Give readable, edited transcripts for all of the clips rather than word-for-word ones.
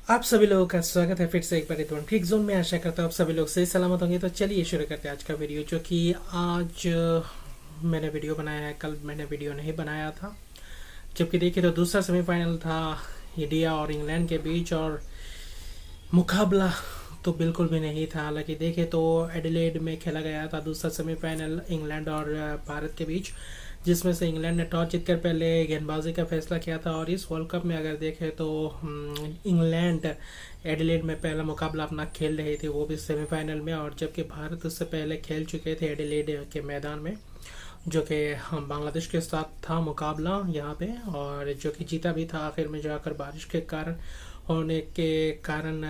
आप सभी लोगों का स्वागत है फिर से एक बार रिदवान क्रिक जोन में। आशा करता हूँ आप सभी लोग सही सलामत होंगे। तो चलिए शुरू करते हैं आज का वीडियो, जो कि आज मैंने वीडियो बनाया है। कल मैंने वीडियो नहीं बनाया था, जबकि देखिए तो दूसरा सेमीफाइनल था इंडिया और इंग्लैंड के बीच, और मुकाबला तो बिल्कुल भी नहीं था। हालांकि देखे तो एडिलेड में खेला गया था दूसरा सेमीफाइनल इंग्लैंड और भारत के बीच, जिसमें से इंग्लैंड ने टॉस जीतकर पहले गेंदबाजी का फैसला किया था। और इस वर्ल्ड कप में अगर देखें तो इंग्लैंड एडिलेड में पहला मुकाबला अपना खेल रही थी, वो भी सेमीफाइनल में, और जबकि भारत उससे पहले खेल चुके थे एडिलेड के मैदान में, जो कि हम बांग्लादेश के साथ था मुकाबला यहाँ पे, और जो कि जीता भी था आखिर में जाकर। बारिश के कारण होने के कारण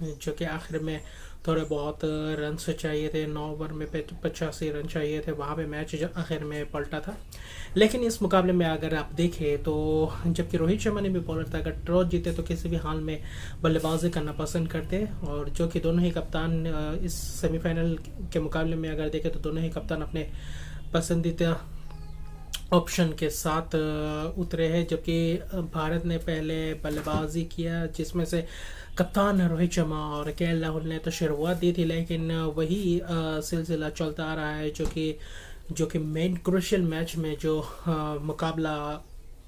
जो कि आखिर में थोड़े बहुत रन चाहिए थे, 9 ओवर में 85 रन चाहिए थे, वहाँ पे मैच आखिर में पलटा था। लेकिन इस मुकाबले में अगर आप देखें तो जबकि रोहित शर्मा ने भी बॉलर था, अगर टॉस जीते तो किसी भी हाल में बल्लेबाजी करना पसंद करते, और जो कि दोनों ही कप्तान इस सेमीफाइनल के मुकाबले में अगर देखें तो दोनों ही कप्तान अपने पसंदीदा ऑप्शन के साथ उतरे हैं। जबकि भारत ने पहले बल्लेबाजी किया, जिसमें से कप्तान रोहित शर्मा और केएल राहुल ने तो शुरुआत दी थी, लेकिन वही सिलसिला चलता आ रहा है, जो कि मेन क्रूशियल मैच में जो मुकाबला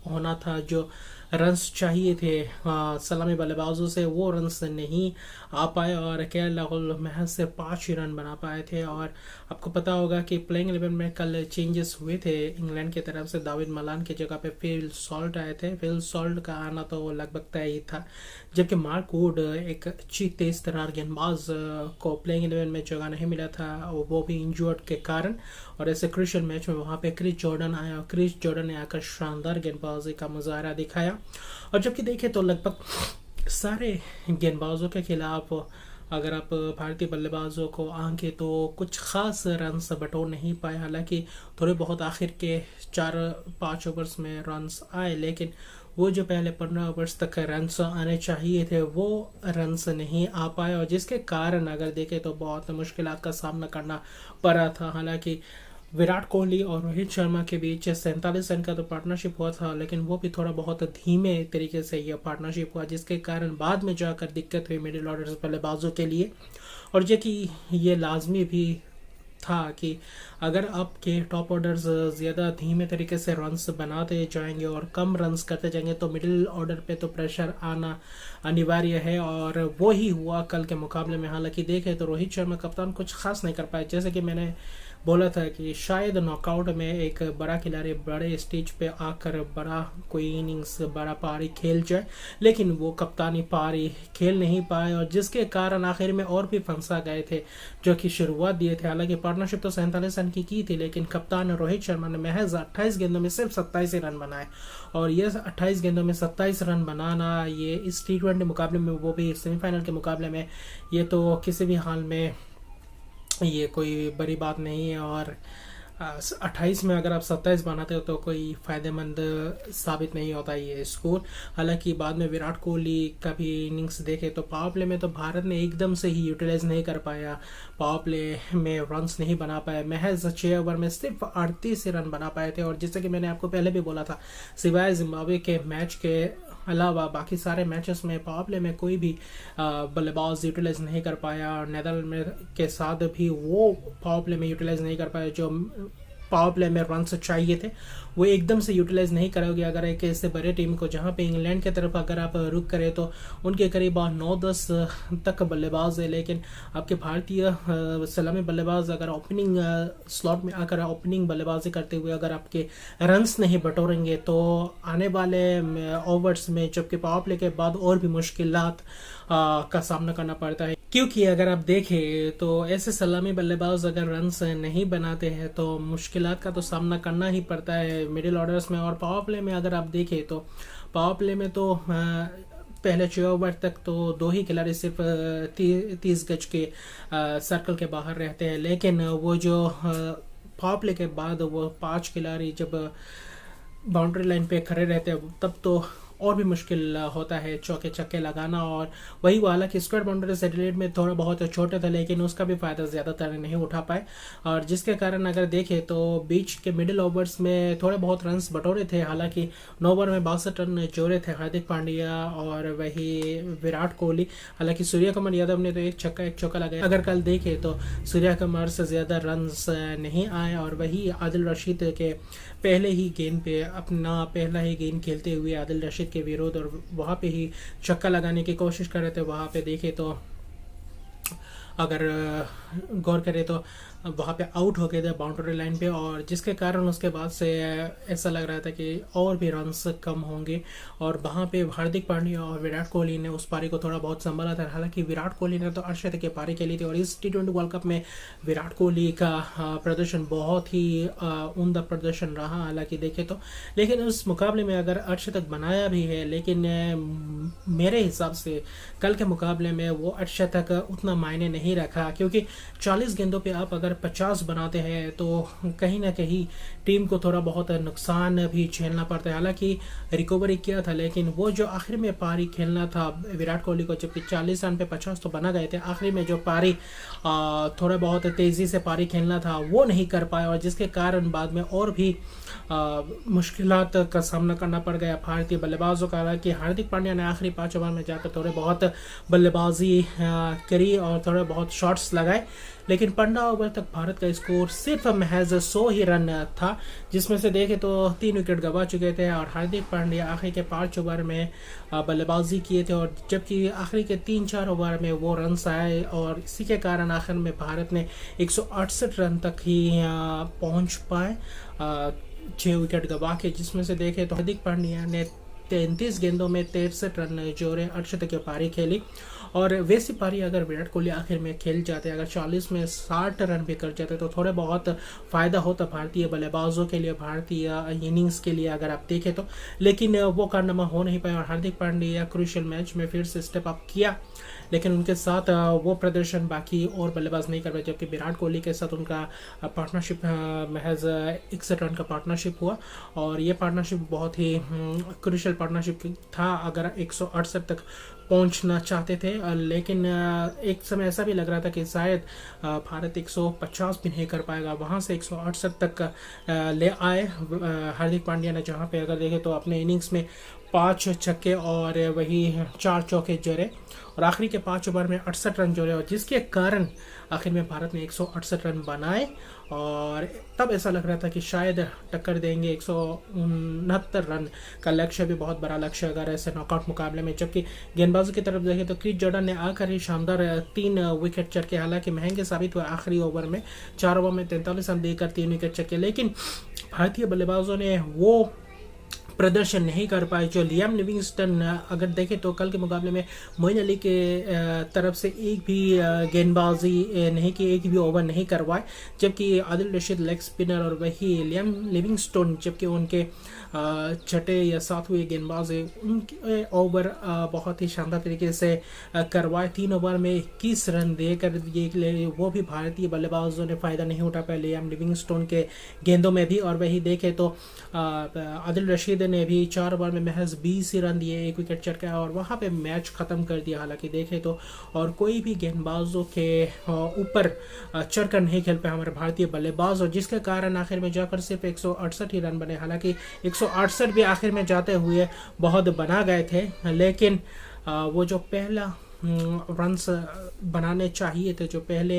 होना था, जो रन्स चाहिए थे सलामी बल्लेबाजों से, वो रन्स नहीं आ पाए, और केएल राहुल महज से 5 ही रन बना पाए थे। और आपको पता होगा कि प्लेइंग 11 में कल चेंजेस हुए थे इंग्लैंड की तरफ से। दाविद मलान की जगह पे फिल सॉल्ट आए थे। फिल सॉल्ट का आना तो लगभग तय ही था, जबकि मार्क वुड एक अच्छी तेज तर्रार गेंदबाज को प्लेइंग 11 में जगह नहीं मिला था, वो भी इंजर्ड के कारण। और ऐसे क्रूशियल मैच में वहाँ पे क्रिस जॉर्डन आया, और क्रिस जॉर्डन ने आकर शानदार गेंदबाजी का मुजाहरा दिखाया। और जबकि देखें तो लगभग सारे गेंदबाजों के खिलाफ अगर आप भारतीय बल्लेबाजों को आंके तो कुछ खास रन्स बटोर नहीं पाए। हालांकि थोड़े बहुत आखिर के 4-5 ओवर्स में रन्स आए, लेकिन वो जो पहले 15 ओवर्स तक रन्स आने चाहिए थे वो रन्स नहीं आ पाए, और जिसके कारण अगर देखें तो बहुत मुश्किलात का सामना करना पड़ा था। हालांकि विराट कोहली और रोहित शर्मा के बीच 47 रन का तो पार्टनरशिप हुआ था, लेकिन वो भी थोड़ा बहुत धीमे तरीके से यह पार्टनरशिप हुआ, जिसके कारण बाद में जाकर दिक्कत हुई मिडिल ऑर्डर बल्लेबाजों के लिए। और जो कि ये लाजमी भी था कि अगर आपके टॉप ऑर्डर्स ज़्यादा धीमे तरीके से रन्स बनाते जाएंगे और कम रन्स करते जाएंगे तो मिडिल ऑर्डर पे तो प्रेशर आना अनिवार्य है, और वो ही हुआ कल के मुकाबले में। हालांकि देखें तो रोहित शर्मा कप्तान कुछ खास नहीं कर पाए, जैसे कि मैंने बोला था कि शायद नॉकआउट में एक बड़ा खिलाड़ी बड़े स्टेज पे आकर बड़ा कोई इनिंग्स बड़ा पारी खेल जाए, लेकिन वो कप्तानी पारी खेल नहीं पाए, और जिसके कारण आखिर में और भी फंसा गए थे जो कि शुरुआत दिए थे। हालांकि पार्टनरशिप तो 47 रन की थी, लेकिन कप्तान रोहित शर्मा ने महज 28 गेंदों में सिर्फ 27 रन बनाए, और ये 28 गेंदों में 27 रन बनाना ये इस T20 मुकाबले में, वो भी सेमीफाइनल के मुकाबले में, ये तो किसी भी हाल में ये कोई बड़ी बात नहीं है। और 28 में अगर आप 27 बनाते हो तो कोई फ़ायदेमंद साबित नहीं होता ये स्कोर। हालांकि बाद में विराट कोहली का भी इनिंग्स देखे तो पावर प्ले में तो भारत ने एकदम से ही यूटिलाइज नहीं कर पाया, पावर प्ले में रन्स नहीं बना पाए। महज 6 ओवर में सिर्फ 38 रन बना पाए थे, और जैसे कि मैंने आपको पहले भी बोला था, सिवाय जिम्बाब्वे के मैच के अलावा बाकी सारे मैचेस में पावर प्ले में कोई भी बल्लेबाज यूटिलाइज नहीं कर पाया। और नेदरलैंड के साथ भी वो पावर प्ले में यूटिलाइज नहीं कर पाया, जो पावर प्ले में रन्स चाहिए थे वो एकदम से यूटिलाइज नहीं करोगे। अगर एक ऐसे बड़े टीम को, जहां पे इंग्लैंड की तरफ अगर आप रुक करें तो उनके करीब 9-10 तक बल्लेबाज है, लेकिन आपके भारतीय सलामी बल्लेबाज अगर ओपनिंग स्लॉट में आकर ओपनिंग बल्लेबाजी करते हुए अगर आपके रन्स नहीं बटोरेंगे तो आने वाले ओवर्स में, जबकि पावर प्ले के बाद और भी मुश्किलात का सामना करना पड़ता है। क्योंकि अगर आप देखें तो ऐसे सलामी बल्लेबाज अगर रन्स नहीं बनाते हैं तो मुश्किलात का तो सामना करना ही पड़ता है मिडिल ऑर्डर्स में। और पावर प्ले में अगर आप देखें तो पावर प्ले में तो पहले 6 ओवर तक तो 2 ही खिलाड़ी सिर्फ 30 गज के सर्कल के बाहर रहते हैं, लेकिन वो जो पावर प्ले के बाद वो 5 खिलाड़ी जब बाउंड्री लाइन पे खड़े रहते हैं तब तो और भी मुश्किल होता है चौके छक्के लगाना। और वही वो, हालांकि स्क्वायर बाउंड्रीज एडिलेड में थोड़ा बहुत छोटे थे लेकिन उसका भी फायदा ज़्यादातर नहीं उठा पाए, और जिसके कारण अगर देखें तो बीच के मिडिल ओवर्स में थोड़े बहुत रन्स बटोरे थे। हालांकि 9 ओवर में 62 रन जोड़े थे हार्दिक पांड्या और वही विराट कोहली। हालांकि सूर्य कुमार यादव ने तो एक छक्का एक चौका लगाया। अगर कल देखें तो सूर्य कुमार से ज़्यादा रन्स नहीं आए, और वही आदिल रशीद के पहले ही गेंद पे अपना पहला ही गेंद खेलते हुए आदिल रशीद के विरोध और वहाँ पे ही छक्का लगाने की कोशिश कर रहे थे। वहाँ पे देखे तो अगर गौर करें तो वहाँ पे आउट हो गए थे बाउंड्री लाइन पे, और जिसके कारण उसके बाद से ऐसा लग रहा था कि और भी रन्स कम होंगे। और वहाँ पे हार्दिक पांड्या और विराट कोहली ने उस पारी को थोड़ा बहुत संभाला था। हालांकि विराट कोहली ने तो अर्धशतक की पारी खेली थी, और इस T20 वर्ल्ड कप में विराट कोहली का प्रदर्शन बहुत ही उम्दा प्रदर्शन रहा हालांकि देखे तो। लेकिन उस मुकाबले में अगर अर्धशतक बनाया भी है, लेकिन मेरे हिसाब से कल के मुकाबले में वो अर्धशतक उतना मायने नहीं रखा, क्योंकि 40 गेंदों पे आप अगर 50 बनाते हैं तो कहीं ना कहीं टीम को थोड़ा बहुत नुकसान भी झेलना पड़ता है। हालांकि रिकवरी किया था, लेकिन वो जो आखिर में पारी खेलना था विराट कोहली को, जबकि 40 रन पे 50 तो बना गए थे, आखिरी में जो पारी थोड़ा बहुत तेज़ी से पारी खेलना था वो नहीं कर पाया, और जिसके कारण बाद में और भी मुश्किलात का सामना करना पड़ गया भारतीय बल्लेबाजों का। हालांकि हार्दिक पांड्या ने आखिरी 5 ओवर में जाकर थोड़े बहुत बल्लेबाजी करी और थोड़े बहुत शॉट्स लगाए, लेकिन 15 ओवर तक भारत का स्कोर सिर्फ महज 100 ही रन था, जिसमें से देखें तो 3 विकेट गंवा चुके थे। और हार्दिक पांड्या आखिरी के 5 ओवर में बल्लेबाजी किए थे, और जबकि आखिरी के 3-4 ओवर में वो रन्स आए, और इसी के कारण आखिर में भारत ने 168 रन तक ही पहुंच पाए 6 विकेट गंवा के। जिसमें से देखें तो हार्दिक पांड्या ने 33 गेंदों में 63 रन जोड़े, अर्धशतक की पारी खेली। और वैसी पारी अगर विराट कोहली आखिर में खेल जाते, अगर 40 में 60 रन भी कर जाते तो थोड़े बहुत फ़ायदा होता भारतीय बल्लेबाजों के लिए, भारतीय इनिंग्स के लिए अगर आप देखें तो। लेकिन वो कारनामा हो नहीं पाया, और हार्दिक पांड्या क्रूशियल मैच में फिर से स्टेप अप किया, लेकिन उनके साथ वो प्रदर्शन बाकी और बल्लेबाज नहीं कर पाए। जबकि विराट कोहली के साथ उनका पार्टनरशिप महज 61 रन का पार्टनरशिप हुआ, और ये पार्टनरशिप बहुत ही क्रूशियल पार्टनरशिप था अगर 168 तक पहुंचना चाहते थे। लेकिन एक समय ऐसा भी लग रहा था कि शायद भारत 150 भी नहीं कर पाएगा, वहां से 168 तक ले आए हार्दिक पांड्या ने, जहां पे अगर देखें तो अपने इनिंग्स में 5 छक्के और वही 4 चौके जोड़े, और आखिरी के 5 ओवर में 68 रन जोड़े, और जिसके कारण आखिर में भारत ने 168 रन बनाए। और तब ऐसा लग रहा था कि शायद टक्कर देंगे 169 रन का लक्ष्य, भी बहुत बड़ा लक्ष्य अगर ऐसे नॉकआउट मुकाबले में। जबकि गेंदबाजों की तरफ देखें तो क्रिस जॉर्डन ने आकर ही शानदार 3 विकेट चटके, हालांकि महंगे साबित हुए आखिरी ओवर में, 4 ओवर में 43 रन देकर 3 विकेट चटके, लेकिन भारतीय बल्लेबाजों ने वो प्रदर्शन नहीं कर पाए जो लियाम लिविंगस्टन। अगर देखें तो कल के मुकाबले में मोइन अली के तरफ से एक भी गेंदबाजी नहीं की, एक भी ओवर नहीं करवाए, जबकि आदिल रशीद लेग स्पिनर और वही लियाम लिविंगस्टोन जबकि उनके छठे या सातवें गेंदबाज उनके ओवर बहुत ही शानदार तरीके से करवाए। 3 ओवर में 21 रन देकर ये वो भी भारतीय बल्लेबाजों ने फ़ायदा नहीं उठा पाया लियाम लिविंगस्टोन के गेंदों में भी। और वही देखे तो आदिल रशीद ने भी 4 ओवर में महज 20 ही रन दिए, 1 विकेट चटका, और वहाँ पे मैच ख़त्म कर दिया। हालांकि देखे तो और कोई भी गेंदबाजों के ऊपर चढ़कर नहीं खेल पाए हमारे भारतीय बल्लेबाज, और जिसके कारण आखिर में जाकर सिर्फ 168 ही रन बने। हालांकि 168 भी आखिर में जाते हुए बहुत बना गए थे, लेकिन वो जो पहला रन्स बनाने चाहिए थे, जो पहले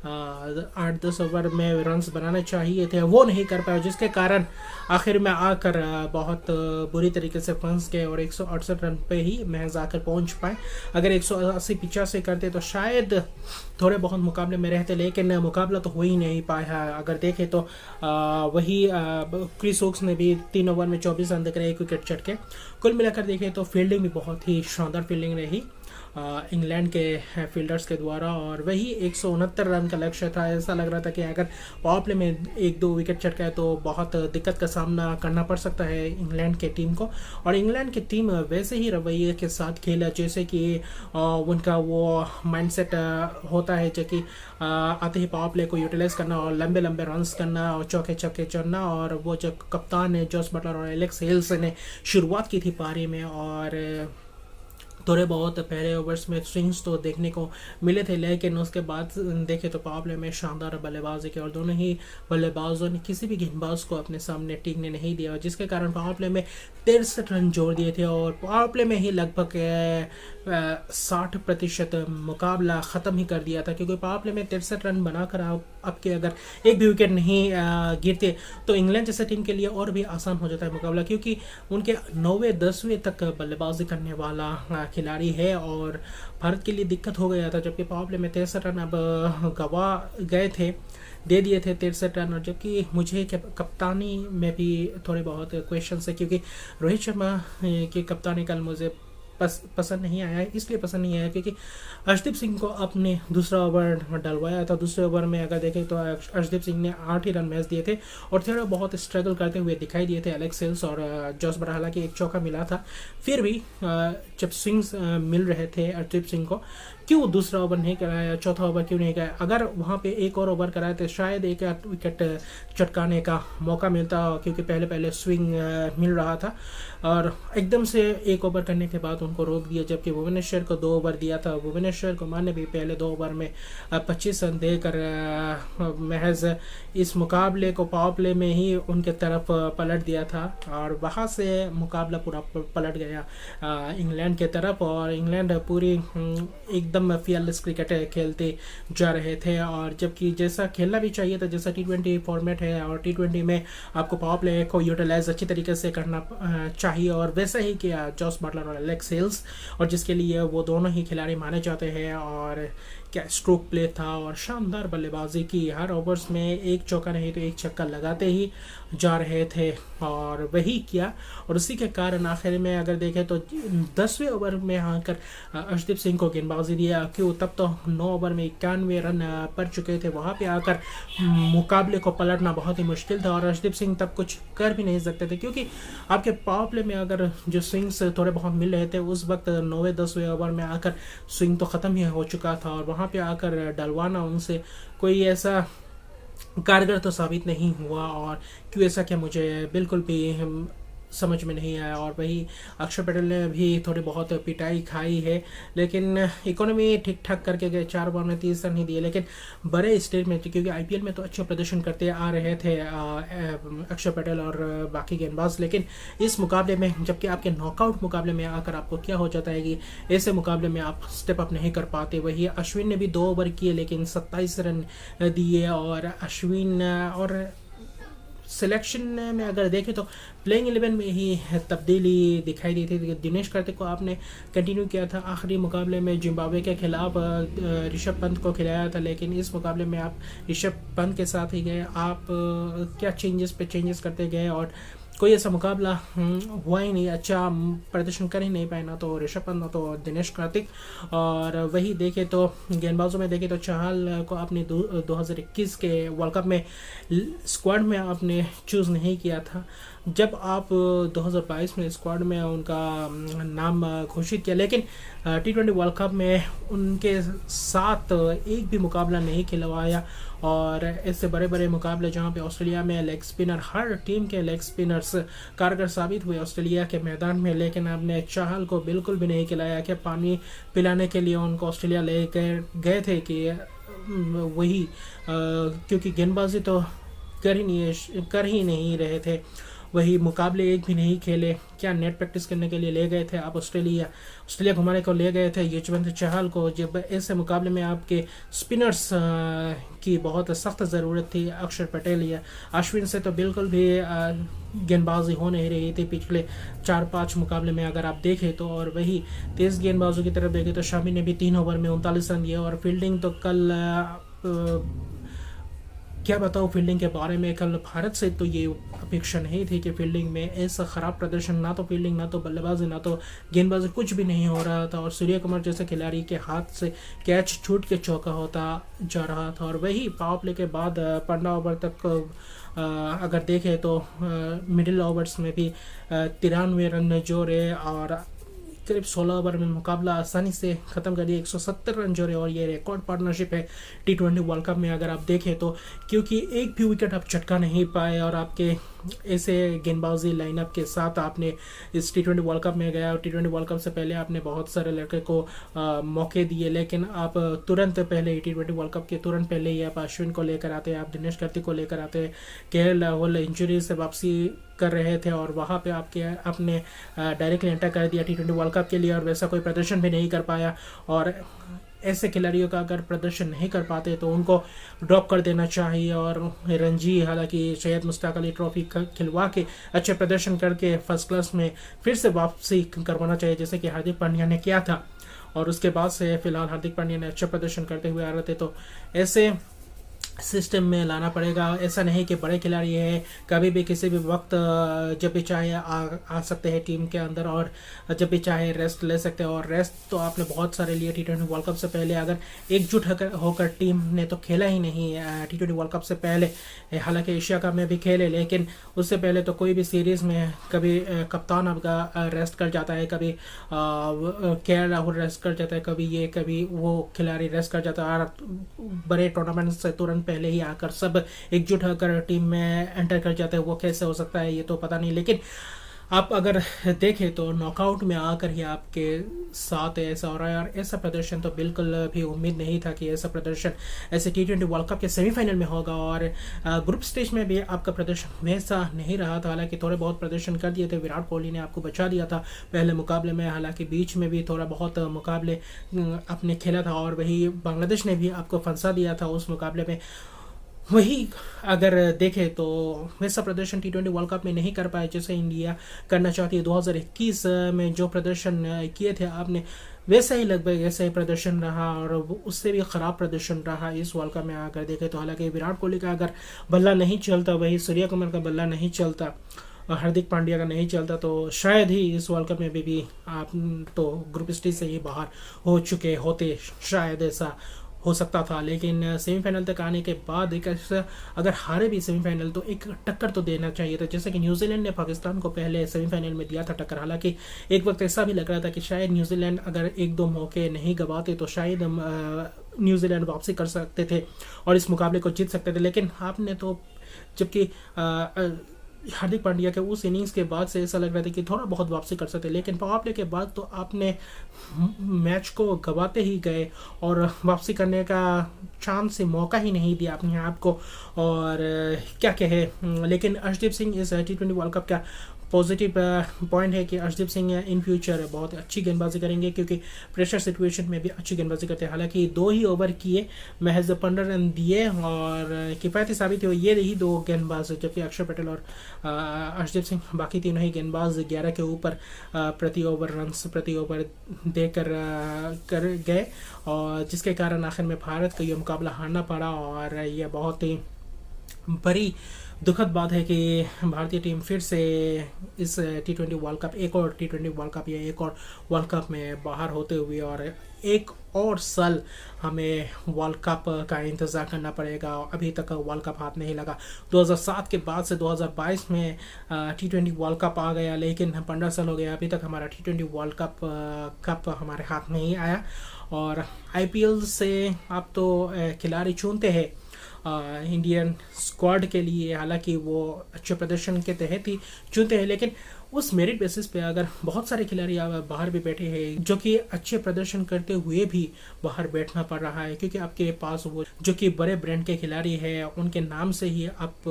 8-10 ओवर में रन्स बनाने चाहिए थे, वो नहीं कर पाए, जिसके कारण आखिर में आकर बहुत बुरी तरीके से फंस गए और 168 रन पे ही महज आकर पहुंच पाए। अगर 180-85 करते तो शायद थोड़े बहुत मुकाबले में रहते, लेकिन मुकाबला तो हो ही नहीं पाया। अगर देखें तो वही क्रिस वोक्स ने भी 3 ओवर में 24 रन देकर 1 विकेट चटके। कुल मिलाकर देखें तो फील्डिंग भी बहुत ही शानदार फील्डिंग रही। इंग्लैंड के फील्डर्स के द्वारा, और वही 169 रन का लक्ष्य था। ऐसा लग रहा था कि अगर पावर प्ले में 1-2 विकेट चटकाए तो बहुत दिक्कत का सामना करना पड़ सकता है इंग्लैंड के टीम को। और इंग्लैंड की टीम वैसे ही रवैये के साथ खेला जैसे कि उनका वो माइंडसेट होता है, जो कि आते ही पावर प्ले को यूटिलाइज करना और लंबे लंबे रन्स करना और चौके छक्के चढ़ना। और वो जो कप्तान है जॉस बटलर और एलेक्स हेल्स ने शुरुआत की थी पारी में, और थोड़े बहुत पहले ओवर्स में स्विंग्स तो देखने को मिले थे, लेकिन उसके बाद देखे तो पावर प्ले में शानदार बल्लेबाजी की और दोनों ही बल्लेबाजों ने किसी भी गेंदबाज को अपने सामने टिकने नहीं दिया, जिसके कारण पावर प्ले में 63 रन जोड़ दिए थे। और पावर प्ले में ही लगभग 60% मुकाबला ख़त्म ही कर दिया था, क्योंकि पावर प्ले में 63 रन बनाकर आपके अगर एक भी विकेट नहीं गिरते तो इंग्लैंड जैसे टीम के लिए और भी आसान हो जाता है मुकाबला, क्योंकि उनके 9वें 10वें तक बल्लेबाजी करने वाला खिलाड़ी है। और भारत के लिए दिक्कत हो गया था, जबकि पावर प्ले में 63 रन अब गवा गए थे, दे दिए थे 63 रन। और जबकि मुझे कप्तानी में भी थोड़े बहुत क्वेश्चन है, क्योंकि रोहित शर्मा की कप्तानी कल मुझे पसंद नहीं आया। इसलिए पसंद नहीं आया क्योंकि अर्शदीप सिंह को अपने दूसरा ओवर डलवाया था। दूसरे ओवर में अगर देखें तो अर्शदीप सिंह ने 8 ही रन मैच दिए थे और थोड़ा बहुत स्ट्रगल करते हुए दिखाई दिए थे एलेक्स हेल्स और जॉस बटलर। हालांकि एक चौका मिला था, फिर भी जब स्विंग्स मिल रहे थे अर्शदीप सिंह को, क्यों दूसरा ओवर नहीं कराया, चौथा ओवर क्यों नहीं कराया? अगर वहाँ पे एक और ओवर कराए तो शायद एक विकेट चटकाने का मौका मिलता, क्योंकि पहले पहले स्विंग मिल रहा था और एकदम से एक ओवर करने के बाद उनको रोक दिया। जबकि भुवनेश्वर को 2 ओवर दिया था। भुवनेश्वर कुमार ने भी पहले 2 ओवर में 25 रन देकर महज इस मुकाबले को पावर प्ले में ही उनके तरफ पलट दिया था और वहाँ से मुकाबला पूरा पलट गया इंग्लैंड के तरफ। और इंग्लैंड पूरी एकदम फियरलेस क्रिकेट खेलते जा रहे थे, और जबकि जैसा खेलना भी चाहिए था, जैसा T20 फॉर्मेट है और T20 में आपको पावर प्ले को यूटिलाइज अच्छी तरीके से करना चाहिए, और वैसा ही किया जॉस बटलर और एलेक्स हेल्स, और जिसके लिए वो दोनों ही खिलाड़ी माने जाते हैं। और क्या स्ट्रोक प्ले था और शानदार बल्लेबाजी की, हर ओवर्स में एक चौका नहीं तो एक छक्का लगाते ही जा रहे थे और वही किया। और उसी के कारण आखिर में अगर देखें तो 10वें ओवर में आकर अर्शदीप सिंह को गेंदबाजी दिया, क्यों तब तो 9 ओवर में 91 रन पड़ चुके थे। वहाँ पे आकर मुकाबले को पलटना बहुत ही मुश्किल था और अर्शदीप सिंह तब कुछ कर भी नहीं सकते थे, क्योंकि आपके पावर प्ले में अगर जो स्विंग्स थोड़े बहुत मिल रहे थे उस वक्त 9वें 10वें ओवर में आकर स्विंग तो ख़त्म ही हो चुका था, और वहाँ पे आकर डलवाना उनसे कोई ऐसा कारगर तो साबित नहीं हुआ। और क्यों ऐसा क्या मुझे बिल्कुल भी समझ में नहीं आया। और वही अक्षर पटेल ने भी थोड़ी बहुत पिटाई खाई है, लेकिन इकोनॉमी ठीक ठाक करके गए, 4 ओवर में 30 रन ही दिए। लेकिन बड़े स्टेज में, क्योंकि IPL में तो अच्छे प्रदर्शन करते आ रहे थे अक्षर पटेल और बाकी गेंदबाज, लेकिन इस मुकाबले में जबकि आपके नॉकआउट मुकाबले में आकर आपको क्या हो जाता है कि ऐसे मुकाबले में आप स्टेप अप नहीं कर पाते। वही अश्विन ने भी 2 ओवर किए लेकिन 27 रन दिए, और अश्विन और सिलेक्शन में अगर देखें तो प्लेइंग 11 में ही तब्दीली दिखाई दी थी। दिनेश कार्तिक को आपने कंटिन्यू किया था आखिरी मुकाबले में जिम्बाब्वे के खिलाफ, ऋषभ पंत को खिलाया था, लेकिन इस मुकाबले में आप ऋषभ पंत के साथ ही गए। आप क्या चेंजेस पे चेंजेस करते गए और कोई ऐसा मुकाबला हुआ ही नहीं, अच्छा प्रदर्शन कर ही नहीं पाए, ना तो ऋषभ पंत ना तो दिनेश कार्तिक। और वही देखे तो गेंदबाजों में देखे तो चहल को आपने 2021 के वर्ल्ड कप में स्क्वाड में आपने चूज़ नहीं किया था। जब आप 2022 में स्क्वाड में उनका नाम घोषित किया, लेकिन T20 वर्ल्ड कप में उनके साथ एक भी मुकाबला नहीं खिलवाया। और ऐसे बड़े बड़े मुकाबले जहां पे ऑस्ट्रेलिया में लेग स्पिनर, हर टीम के लेग स्पिनर्स कारगर साबित हुए ऑस्ट्रेलिया के मैदान में, लेकिन आपने चहल को बिल्कुल भी नहीं खिलाया। कि पानी पिलाने के लिए उनको ऑस्ट्रेलिया ले गए थे कि वही क्योंकि गेंदबाजी तो कर ही नहीं रहे थे, वही मुकाबले एक भी नहीं खेले। क्या नेट प्रैक्टिस करने के लिए ले गए थे आप ऑस्ट्रेलिया घुमाने को ले गए थे युजवेंद्र चहल को, जब ऐसे मुकाबले में आपके स्पिनर्स की बहुत सख्त ज़रूरत थी। अक्षर पटेल या अश्विन से तो बिल्कुल भी गेंदबाजी हो नहीं रही थी पिछले 4-5 मुकाबले में अगर आप देखें तो। और वही तेज़ गेंदबाजों की तरफ देखें तो शामी ने भी 3 ओवर में 39 रन दिए, और फील्डिंग तो कल क्या बताऊँ फील्डिंग के बारे में। कल भारत से तो ये अपेक्षा नहीं थी कि फील्डिंग में ऐसा ख़राब प्रदर्शन, ना तो फील्डिंग, ना तो बल्लेबाजी, ना तो गेंदबाजी, कुछ भी नहीं हो रहा था। और सूर्य कुमार जैसे खिलाड़ी के हाथ से कैच छूट के चौका होता जा रहा था। और वही पावर प्ले के बाद 15 ओवर तक अगर देखें तो मिडिल ओवर्स में भी 93 रन जोड़े और करीब 16 ओवर में मुकाबला आसानी से ख़त्म कर दिया, 170 रन जोड़े। और ये रिकॉर्ड पार्टनरशिप है T20 वर्ल्ड कप में अगर आप देखें तो, क्योंकि एक भी विकेट आप चटका नहीं पाए। और आपके ऐसे गेंदबाजी लाइनअप के साथ आपने इस T20 वर्ल्ड कप में गया। और T20 वर्ल्ड कप से पहले आपने बहुत सारे लड़के को मौके दिए, लेकिन आप तुरंत पहले T20 वर्ल्ड कप के तुरंत पहले ही आप अश्विन को लेकर आते, आप दिनेश कार्तिक को लेकर आते। KL राहुल इंजरी से वापसी कर रहे थे और वहाँ पे आपने डायरेक्टली एंटर कर दिया T20 वर्ल्ड कप के लिए, और वैसा कोई प्रदर्शन भी नहीं कर पाया। और ऐसे खिलाड़ियों का अगर प्रदर्शन नहीं कर पाते तो उनको ड्रॉप कर देना चाहिए। और रणजी, हालांकि सैयद मुश्ताक अली ट्रॉफी खिलवा के अच्छे प्रदर्शन करके फर्स्ट क्लास में फिर से वापसी करवाना चाहिए, जैसे कि हार्दिक पांड्या ने किया था। और उसके बाद से फिलहाल हार्दिक पांड्या ने अच्छा प्रदर्शन करते हुए आ रहे थे, तो ऐसे सिस्टम में लाना पड़ेगा। ऐसा नहीं कि बड़े खिलाड़ी हैं कभी भी किसी भी वक्त जब भी चाहे आ सकते हैं टीम के अंदर, और जब भी चाहे रेस्ट ले सकते हैं। और रेस्ट तो आपने बहुत सारे लिए T20 वर्ल्ड कप से पहले। अगर एकजुट होकर टीम ने तो खेला ही नहीं T20 वर्ल्ड कप से पहले, हालांकि एशिया कप में भी खेले, लेकिन उससे पहले तो कोई भी सीरीज में कभी कप्तान आपका रेस्ट कर जाता है, कभी KL राहुल रेस्ट कर जाता है, कभी वो खिलाड़ी रेस्ट कर जाता है। और बड़े टूर्नामेंट से तुरंत पहले ही आकर सब एकजुट होकर टीम में एंटर कर जाते हैं, वो कैसे हो सकता है ये तो पता नहीं। लेकिन आप अगर देखें तो नॉकआउट में आकर ही आपके साथ ऐसा हो रहा है। और ऐसा प्रदर्शन तो बिल्कुल भी उम्मीद नहीं था कि ऐसा प्रदर्शन ऐसे T20 वर्ल्ड कप के सेमीफाइनल में होगा। और ग्रुप स्टेज में भी आपका प्रदर्शन वैसा नहीं रहा था, हालांकि थोड़े बहुत प्रदर्शन कर दिए थे। विराट कोहली ने आपको बचा दिया था पहले मुकाबले में, हालांकि बीच में भी थोड़ा बहुत मुकाबले आपने खेला था, और वही बांग्लादेश ने भी आपको फंसा दिया था उस मुकाबले में। वही अगर देखें तो वैसा प्रदर्शन T20 वर्ल्ड कप में नहीं कर पाए जैसे इंडिया करना चाहती है। 2021 में जो प्रदर्शन किए थे आपने, वैसा ही लगभग ऐसा ही प्रदर्शन रहा, और उससे भी ख़राब प्रदर्शन रहा इस वर्ल्ड कप में अगर देखें तो। हालांकि विराट कोहली का अगर बल्ला नहीं चलता, वही सूर्य कुमार का बल्ला नहीं चलता, हार्दिक पांड्या का नहीं चलता, तो शायद ही इस वर्ल्ड कप में भी आप तो ग्रुप स्टेज से ही बाहर हो चुके होते, शायद ऐसा हो सकता था। लेकिन सेमीफाइनल तक आने के बाद एक ऐसा, अगर हारे भी सेमीफाइनल तो एक टक्कर तो देना चाहिए था, जैसे कि न्यूजीलैंड ने पाकिस्तान को पहले सेमीफाइनल में दिया था टक्कर। हालांकि एक वक्त ऐसा भी लग रहा था कि शायद न्यूजीलैंड अगर एक दो मौके नहीं गवाते तो शायद न्यूजीलैंड वापसी कर सकते थे और इस मुकाबले को जीत सकते थे। लेकिन आपने तो, जबकि हार्दिक पांड्या के उस इनिंग्स के बाद से ऐसा लग रहा था कि थोड़ा बहुत वापसी कर सकते, लेकिन पावर प्ले के बाद तो आपने मैच को गवाते ही गए और वापसी करने का चांस से मौका ही नहीं दिया अपने आप को। और क्या कहे, लेकिन अर्शदीप सिंह इस T20 वर्ल्ड कप का पॉजिटिव पॉइंट है कि अर्शदीप सिंह इन फ्यूचर बहुत अच्छी गेंदबाजी करेंगे, क्योंकि प्रेशर सिचुएशन में भी अच्छी गेंदबाजी करते हैं। हालांकि 2 ही ओवर किए, महज 15 रन दिए और किफ़ायती साबित हुए ये ही 2 गेंदबाज, जबकि अक्षर पटेल और अर्शदीप सिंह बाकी तीनों ही गेंदबाज 11 के ऊपर प्रति ओवर देकर कर गए, और जिसके कारण आखिर में भारत को ये मुकाबला हारना पड़ा। और यह बहुत ही बड़ी दुखद बात है कि भारतीय टीम फिर से इस T20 वर्ल्ड कप, एक और T20 वर्ल्ड कप या एक और वर्ल्ड कप में बाहर होते हुए, और एक और साल हमें वर्ल्ड कप का इंतज़ार करना पड़ेगा। अभी तक वर्ल्ड कप हाथ नहीं लगा। 2007 के बाद से 2022 में T20 वर्ल्ड कप आ गया, लेकिन 15 साल हो गया अभी तक हमारा T20 वर्ल्ड कप हमारे हाथ में ही आया। और IPL से आप तो खिलाड़ी चुनते हैं इंडियन स्क्वाड के लिए, हालांकि वो अच्छे प्रदर्शन के तहत ही चुनते हैं, लेकिन उस मेरिट बेसिस पे अगर बहुत सारे खिलाड़ी बाहर भी बैठे हैं जो कि अच्छे प्रदर्शन करते हुए भी बाहर बैठना पड़ रहा है, क्योंकि आपके पास वो जो कि बड़े ब्रांड के खिलाड़ी हैं उनके नाम से ही आप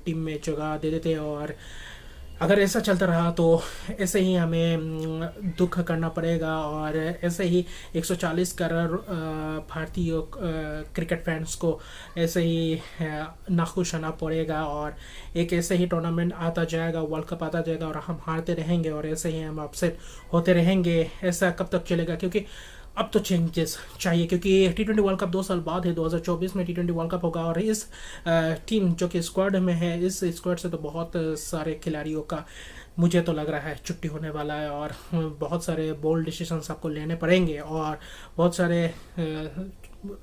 टीम में जगह दे देते हैं। और अगर ऐसा चलता रहा तो ऐसे ही हमें दुख करना पड़ेगा, और ऐसे ही 140 करोड़ भारतीय क्रिकेट फैंस को ऐसे ही नाखुश होना पड़ेगा। और एक ऐसे ही टूर्नामेंट आता जाएगा, वर्ल्ड कप आता जाएगा, और हम हारते रहेंगे और ऐसे ही हम अपसेट होते रहेंगे। ऐसा कब तक चलेगा, क्योंकि अब तो चेंजेस चाहिए, क्योंकि T20 वर्ल्ड कप 2 साल बाद है, 2024 में T20 वर्ल्ड कप होगा। और इस टीम जो कि स्क्वाड में है, इस स्क्वाड से तो बहुत सारे खिलाड़ियों का मुझे तो लग रहा है छुट्टी होने वाला है, और बहुत सारे बोल्ड डिसीजंस आपको लेने पड़ेंगे, और बहुत सारे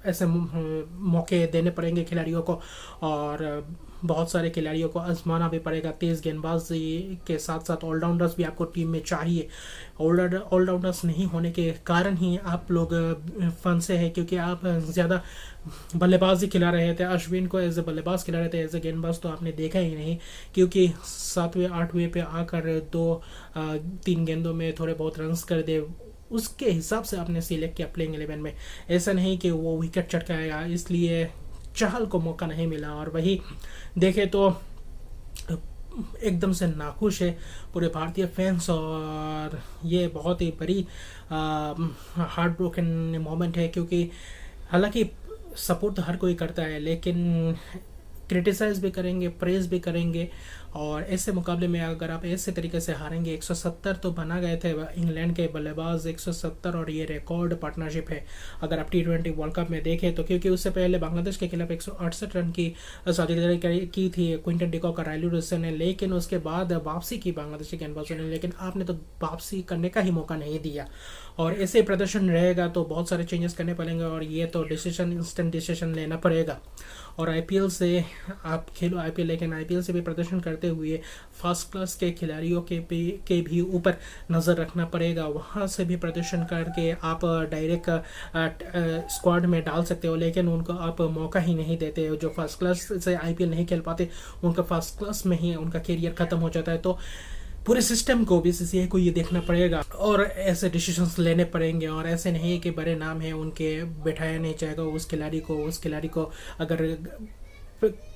ऐसे मौके देने पड़ेंगे खिलाड़ियों को, और बहुत सारे खिलाड़ियों को आजमाना भी पड़ेगा। तेज़ गेंदबाजी के साथ साथ ऑलराउंडर्स भी आपको टीम में चाहिए। ऑलराउंडर्स नहीं होने के कारण ही आप लोग फंसे हैं, क्योंकि आप ज़्यादा बल्लेबाजी खिला रहे थे, अश्विन को एज ए बल्लेबाज खिला रहे थे, एज ए गेंदबाज तो आपने देखा ही नहीं, क्योंकि 7वें 8वें पे आकर 2-3 गेंदों में थोड़े बहुत रन्स कर दे, उसके हिसाब से आपने सिलेक्ट किया प्लेइंग 11 में। ऐसा नहीं कि वो विकेट चटकाएगा, इसलिए चहल को मौका नहीं मिला। और वही देखे तो एकदम से नाखुश है पूरे भारतीय फैंस, और ये बहुत ही बड़ी हार्ट ब्रोकन मोमेंट है, क्योंकि हालांकि सपोर्ट तो हर कोई करता है, लेकिन क्रिटिसाइज भी करेंगे, प्रेज भी करेंगे। और ऐसे मुकाबले में अगर आप ऐसे तरीके से हारेंगे, 170 तो बना गए थे इंग्लैंड के बल्लेबाज, 170, और ये रिकॉर्ड पार्टनरशिप है अगर आप T20 वर्ल्ड कप में देखें तो, क्योंकि उससे पहले बांग्लादेश के खिलाफ 168 रन की साझेदारी की थी क्विंटन डिकॉक और रायलू रिल्सन ने, लेकिन उसके बाद वापसी की बांग्लादेश के गेंदबाजों ने, लेकिन आपने तो वापसी करने का ही मौका नहीं दिया। और ऐसे प्रदर्शन रहेगा तो बहुत सारे चेंजेस करने पड़ेंगे, और ये तो डिसीजन इंस्टेंट डिसीजन लेना पड़ेगा। और आईपीएल से आप खेलो आईपीएल, लेकिन आईपीएल से भी प्रदर्शन करते हुए फर्स्ट क्लास के खिलाड़ियों के भी ऊपर नज़र रखना पड़ेगा, वहाँ से भी प्रदर्शन करके आप डायरेक्ट स्क्वाड में डाल सकते हो, लेकिन उनको आप मौका ही नहीं देते हो। जो फर्स्ट क्लास से आईपीएल नहीं खेल पाते, उनका फर्स्ट क्लास में ही उनका कैरियर ख़त्म हो जाता है। तो पूरे सिस्टम को, बीसीसीआई को ये देखना पड़ेगा, और ऐसे डिसीजंस लेने पड़ेंगे। और ऐसे नहीं कि बड़े नाम हैं उनके बैठाया नहीं जाएगा उस खिलाड़ी को अगर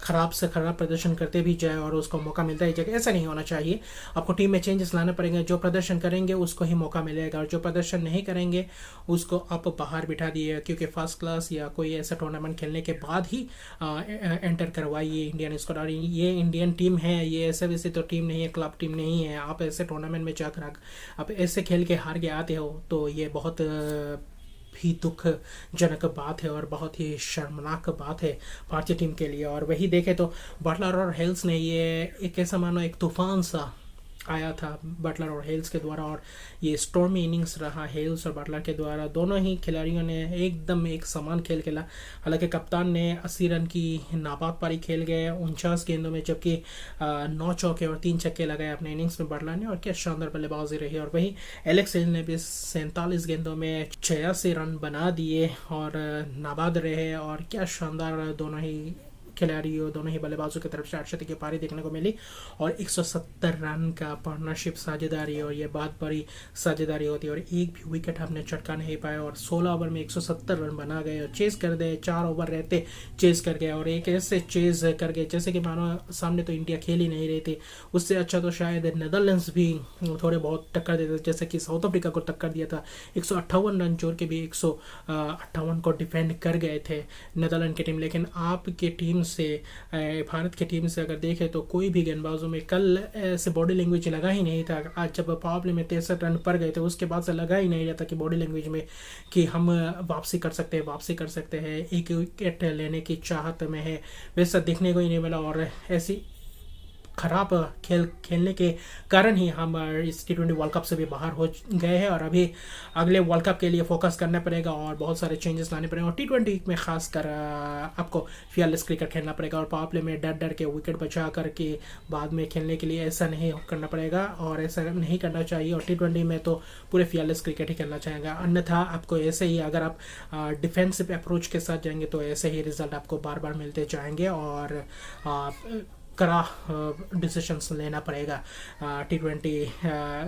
खराब से खराब प्रदर्शन करते भी जाए और उसको मौका मिलता ही जाएगा, ऐसा नहीं होना चाहिए। आपको टीम में चेंजेस लाना पड़ेंगे, जो प्रदर्शन करेंगे उसको ही मौका मिलेगा, और जो प्रदर्शन नहीं करेंगे उसको आप बाहर बिठा दिए, क्योंकि फर्स्ट क्लास या कोई ऐसा टूर्नामेंट खेलने के बाद ही एंटर करवाइए इंडियन स्क्वाड। और ये इंडियन टीम है, ये ऐसे वैसे तो टीम नहीं है, क्लब टीम नहीं है। आप ऐसे टूर्नामेंट में जाकर आप ऐसे खेल के हार के आते हो, तो ये बहुत भी दुखजनक बात है और बहुत ही शर्मनाक बात है भारतीय टीम के लिए। और वही देखे तो बटलर और हेल्स ने ये एक ऐसा मानो एक तूफान सा आया था बटलर और हेल्स के द्वारा, और ये स्टॉर्मी इनिंग्स रहा हेल्स और बटलर के द्वारा। दोनों ही खिलाड़ियों ने एकदम एक समान खेल खेला। हालांकि कप्तान ने 80 रन की नाबाद पारी खेल गए 49 गेंदों में, जबकि 9 चौके और 3 छक्के लगाए अपने इनिंग्स में बटलर ने, और क्या शानदार बल्लेबाजी रही। और वही एलेक्स हेल ने भी 47 गेंदों में 86 रन बना दिए और नाबाद रहे, और क्या शानदार दोनों ही खिलाड़ियों, दोनों ही बल्लेबाजों की तरफ से 8 की पारी देखने को मिली, और 170 रन का पार्टनरशिप साझेदारी, और ये बहुत बड़ी साझेदारी होती है। और एक भी विकेट हमने चटका नहीं पाया, और 16 ओवर में 170 रन बना गए, और चेज कर गए, 4 ओवर रहते चेज कर गए, और एक ऐसे चेज कर गए जैसे कि मानो सामने तो इंडिया खेल ही नहीं रही थी। उससे अच्छा तो शायद नेदरलैंड्स भी थोड़े बहुत टक्कर देते, जैसे कि साउथ अफ्रीका को टक्कर दिया था। 158 रन जोड़ के भी 158 को डिफेंड कर गए थे नेदरलैंड की टीम। लेकिन आपकी टीम से, भारत की टीम से अगर देखें तो कोई भी गेंदबाजों में कल ऐसे बॉडी लैंग्वेज लगा ही नहीं था। आज जब पावर प्ले में 63 रन पर गए थे, उसके बाद से लगा ही नहीं रहता कि बॉडी लैंग्वेज में कि हम वापसी कर सकते हैं, एक विकेट लेने की चाहत में है, वैसा देखने को ही नहीं मिला। और ऐसी खराब खेलने के कारण ही हम इस T20 वर्ल्ड कप से भी बाहर हो गए हैं, और अभी अगले वर्ल्ड कप के लिए फोकस करना पड़ेगा और बहुत सारे चेंजेस लाने पड़ेंगे। और T20 में खासकर आपको फियरलेस क्रिकेट खेलना पड़ेगा, और पावर प्ले में डर के विकेट बचा करके बाद में खेलने के लिए ऐसा नहीं करना पड़ेगा, और ऐसा नहीं करना चाहिए। और T20 में तो पूरे फियरलेस क्रिकेट ही खेलना चाहेगा, अन्यथा आपको ऐसे ही अगर आप डिफेंसिव अप्रोच के साथ जाएंगे तो ऐसे ही रिजल्ट आपको बार बार मिलते जाएंगे, और कड़ा डिसीजंस लेना पड़ेगा T20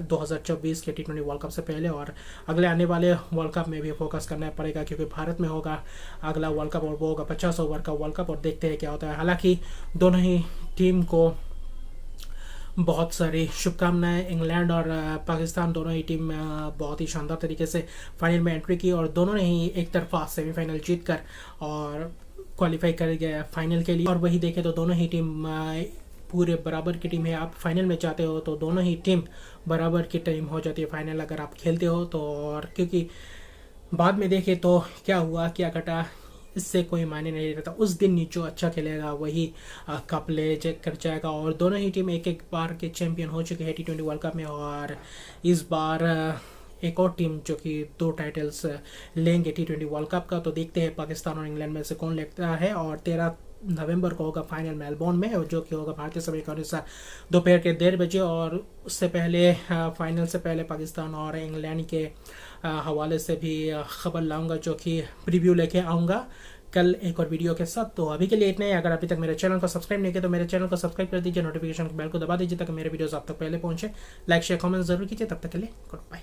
2024 के T20 वर्ल्ड कप से पहले। और अगले आने वाले वर्ल्ड कप में भी फोकस करना पड़ेगा, क्योंकि भारत में होगा अगला वर्ल्ड कप, और वो होगा 50 ओवर का वर्ल्ड कप, और देखते हैं क्या होता है। हालांकि दोनों ही टीम को बहुत सारी शुभकामनाएं। इंग्लैंड और पाकिस्तान दोनों ही टीम बहुत ही शानदार तरीके से फाइनल में एंट्री की, और दोनों ने ही एक तरफा सेमीफाइनल जीतकर और क्वालिफाई कर गया फाइनल के लिए। और वही देखें तो दोनों ही टीम पूरे बराबर की टीम है। आप फाइनल में जाते हो तो दोनों ही टीम बराबर की टीम हो जाती है फाइनल अगर आप खेलते हो तो। और क्योंकि बाद में देखे तो क्या हुआ क्या घटा, इससे कोई मायने नहीं रहता। उस दिन जो अच्छा खेलेगा वही कप ले कर जाएगा। और दोनों ही टीम एक एक बार के चैंपियन हो चुके हैं T20 वर्ल्ड कप में। और इस बार एक और टीम जो कि 2 टाइटल्स लेंगे T20 वर्ल्ड कप का। तो देखते हैं पाकिस्तान और इंग्लैंड में से कौन लेता है। और 13 नवंबर को होगा फाइनल मेलबोर्न में, जो कि होगा भारतीय समय के अनुसार दोपहर के 1:30 बजे। और उससे पहले फाइनल से पहले पाकिस्तान और इंग्लैंड के हवाले से भी खबर लाऊंगा, जो कि प्रीव्यू लेके आऊँगा कल एक और वीडियो के साथ। तो अभी के लिए इतना ही। अगर अभी तक मेरे चैनल को सब्सक्राइब नहीं किया तो मेरे चैनल को सब्सक्राइब कर दीजिए, नोटिफिकेशन बेल को दबा दीजिए ताकि मेरे वीडियोस आप तक पहले पहुंचे। लाइक शेयर कमेंट जरूर कीजिए। तब तक के लिए गुड बाय।